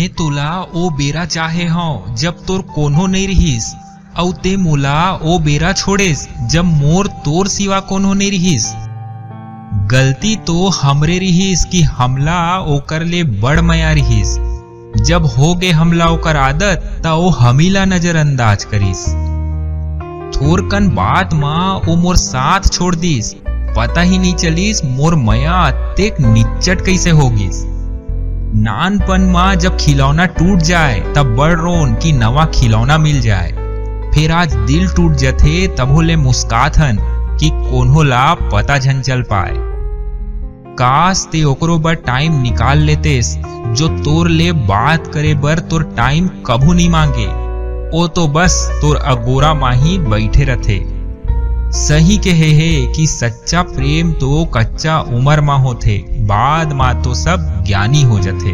मैं तोला ओ बेरा चाहे हूँ जब तोर कोनो नहीं रहीस, औ ते मोला ओ बेरा छोड़ेस जब मोर तोर सिवा कोनो नहीं रहीस। गलती तो हमरे रहीस कि हमला ओकर ले बड़ मया रहीस। जब हो गे हमला ओकर आदत ता ओ हमीला नजरअंदाज करीस। थोरकन बात माँ ओ मोर साथ छोड़ दीस, पता ही नहीं चलीस मोर मया अतेक निच्चट कैसे होगिस। नानपन माँ जब खिलौना टूट जाए तब बड़ रोन कि नवा खिलौना मिल जाए, फिर आज दिल टूट जथे तब ले मुस्कात हन कि कोन्हो ला पता झन चल पाए। काश ते ओकरो बर टाइम निकाल लेतेस जो तोर ले बात करे बर तोर टाइम कभू नहीं मांगे। ओ तो बस तोर अगोरा माही बैठे रथे। सही कहे हे कि सच्चा प्रेम तो कच्चा उमर मा होथे, बाद मा तो सब ज्ञानी हो जथे।